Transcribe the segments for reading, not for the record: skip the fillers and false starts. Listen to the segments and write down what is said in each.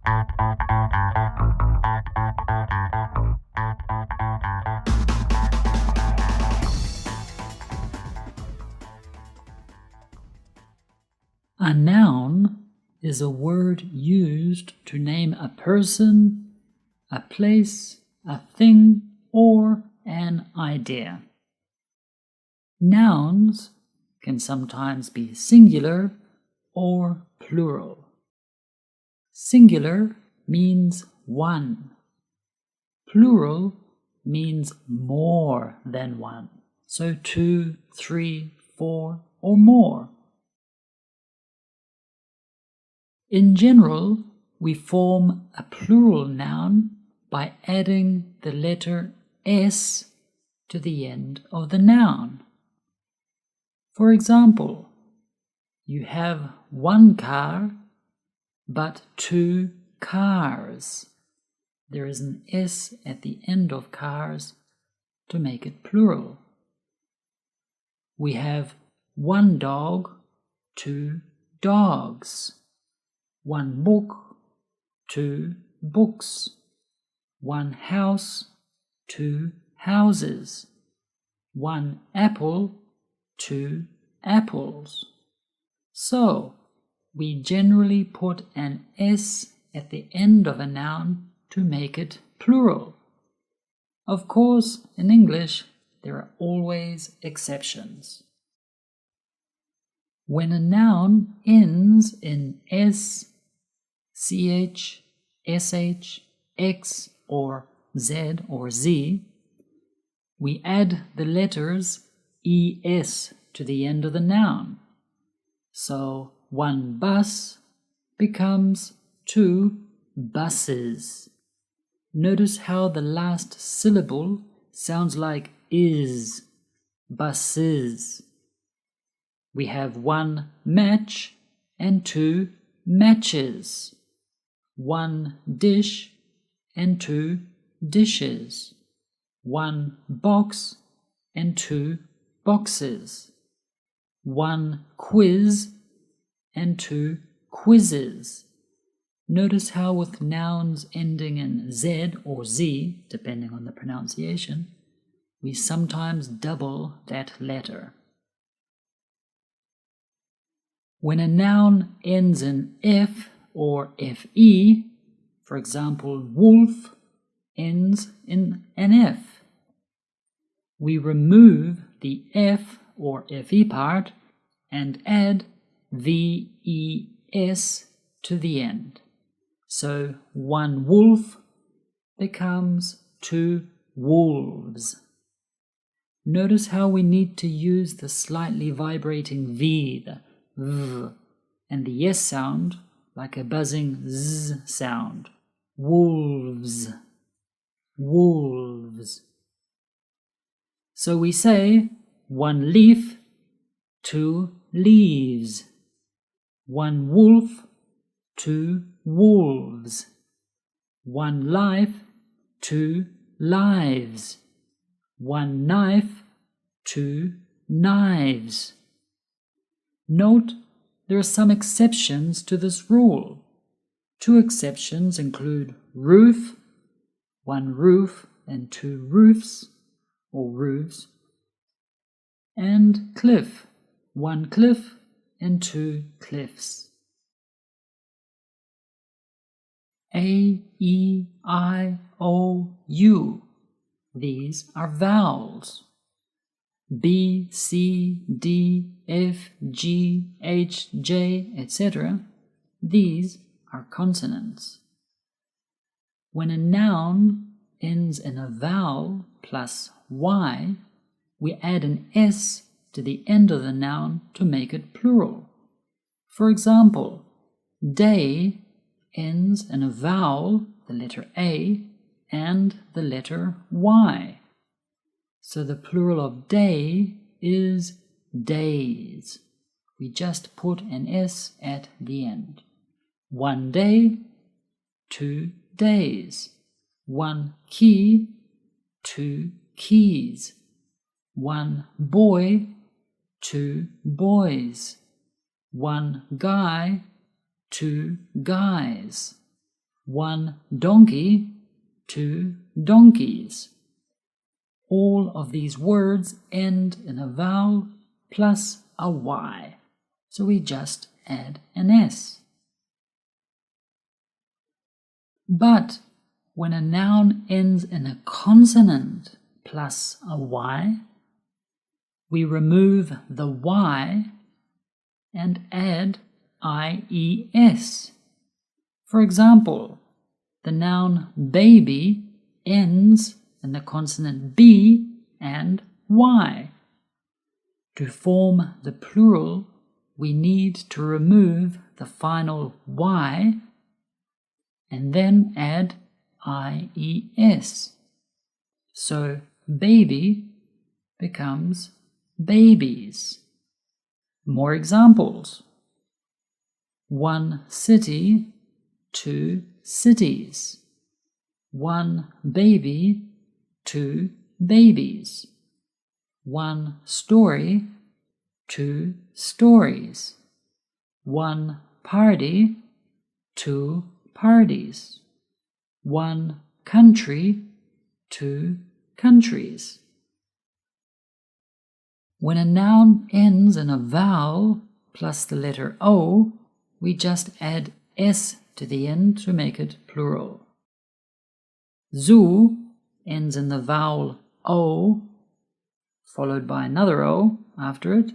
A noun is a word used to name a person, a place, a thing, or an idea. Nouns can sometimes be singular or plural. Singular means one. Plural means more than one, so 2, 3, 4, or more. In general, we form a plural noun by adding the letter S to the end of the noun. For example, you have one car, but 2 cars. There is an S at the end of cars to make it plural. We have one dog, 2 dogs. One book, 2 books. One house, 2 houses. One apple, 2 apples. So, we generally put an S at the end of a noun to make it plural. Of course, in English, there are always exceptions. When a noun ends in S, CH, SH, X, or Z or Z, we add the letters ES to the end of the noun. So one bus becomes 2 buses. Notice how the last syllable sounds like is, buses. We have one match and 2 matches. One dish and 2 dishes. One box and 2 boxes. One quiz and 2 quizzes. Notice how with nouns ending in Z or Z, depending on the pronunciation, we sometimes double that letter. When a noun ends in F or FE, for example, wolf ends in an F. We remove the F or FE part and add VES to the end. So one wolf becomes 2 wolves. Notice how we need to use the slightly vibrating V, the V, and the yes sound like a buzzing Z sound. Wolves. Wolves. So we say 1 leaf, 2 leaves. 1 wolf, 2 wolves. 1 life, 2 lives. 1 knife, 2 knives. Note there are some exceptions to this rule. 2 exceptions include roof, 1 roof and 2 roofs or roofs, and cliff, 1 cliff and 2 cliffs. A, E, I, O, U. These are vowels. B, C, D, F, G, H, J, etc. These are consonants. When a noun ends in a vowel plus Y, we add an S to the end of the noun to make it plural. For example, day ends in a vowel, the letter A, and the letter Y. So the plural of day is days. We just put an S at the end. 1 day, 2 days. 1 key, 2 keys. 1 boy, 2 boys. 1 guy, 2 guys. one donkey, two donkeys. All of these words end in a vowel plus a Y, so we just add an S. But when a noun ends in a consonant plus a Y, we remove the Y and add IES. For example, the noun baby ends in the consonant B and Y. To form the plural, we need to remove the final Y and then add IES. So baby becomes babies. More examples. One city, two cities. One baby, two babies. One story, two stories. One party, two parties. One country, two countries. When a noun ends in a vowel plus the letter O, we just add S to the end to make it plural. Zoo ends in the vowel O, followed by another O after it,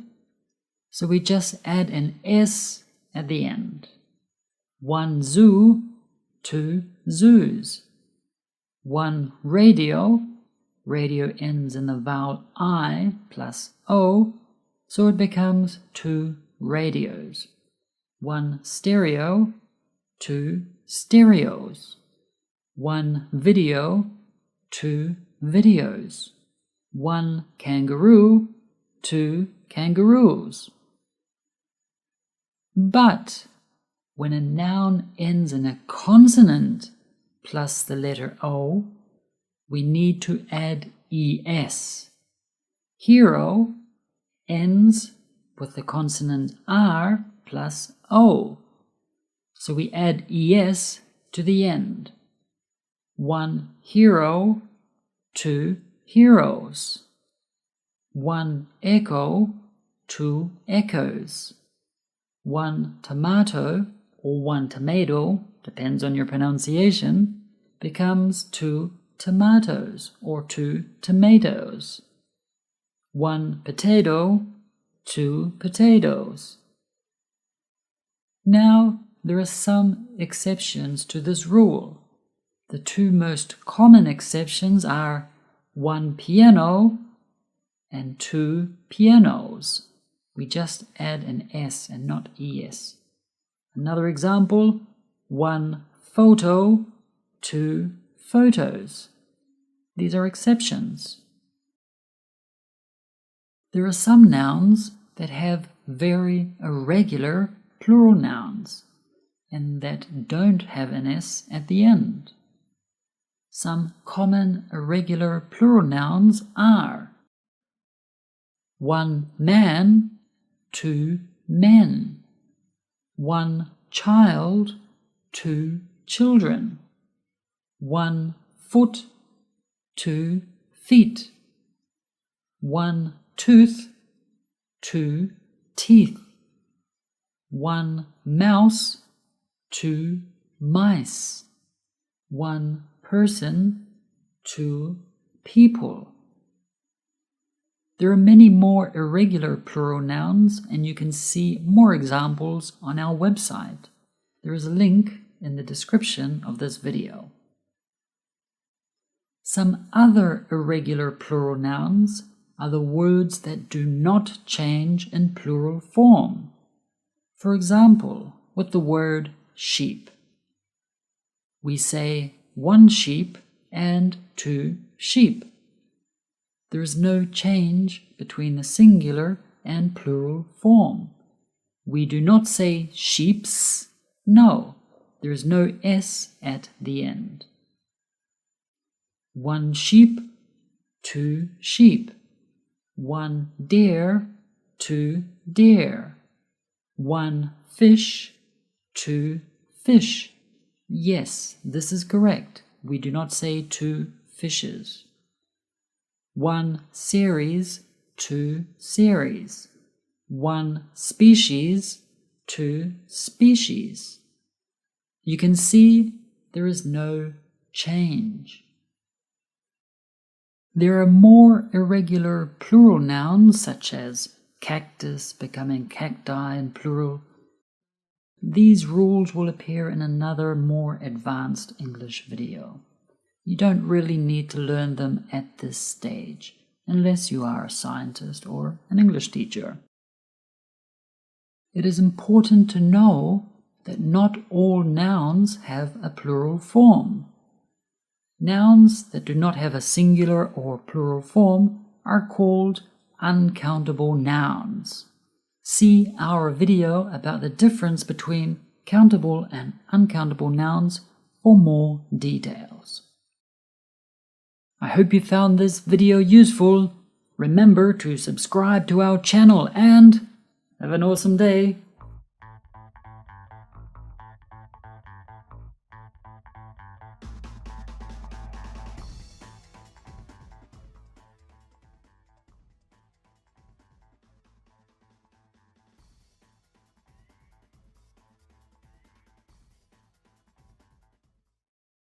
so we just add an S at the end. One zoo, two zoos. One radio, radio ends in the vowel I plus O, so it becomes two radios. One stereo, two stereos. One video, two videos. One kangaroo, two kangaroos. But when a noun ends in a consonant plus the letter O, we need to add ES. Hero ends with the consonant R plus O, so we add ES to the end. One hero, two heroes. One echo, two echoes. One tomato, or one tomato, depends on your pronunciation, becomes two tomatoes or two tomatoes. One potato, two potatoes. Now, there are some exceptions to this rule. The two most common exceptions are one piano and two pianos. We just add an S and not ES. Another example, one photo, two photos. These are exceptions. There are some nouns that have very irregular plural nouns and that don't have an S at the end. Some common irregular plural nouns are one man, two men. One child, two children. One foot, two feet. One tooth, two teeth. One mouse, two mice. One person, two people. There are many more irregular plural nouns, and you can see more examples on our website. There is a link in the description of this video. Some other irregular plural nouns are the words that do not change in plural form. For example, with the word sheep. We say one sheep and two sheep. There is no change between the singular and plural form. We do not say sheeps. No, there is no S at the end. One sheep, two sheep. One deer, two deer. One fish, two fish. Yes, this is correct. We do not say 2 fishes. 1 series, 2 series. 1 species, 2 species. You can see there is no change. There are more irregular plural nouns, such as cactus becoming cacti in plural. These rules will appear in another more advanced English video. You don't really need to learn them at this stage, unless you are a scientist or an English teacher. It is important to know that not all nouns have a plural form. Nouns that do not have a singular or plural form are called uncountable nouns. See our video about the difference between countable and uncountable nouns for more details. I hope you found this video useful. Remember to subscribe to our channel and have an awesome day.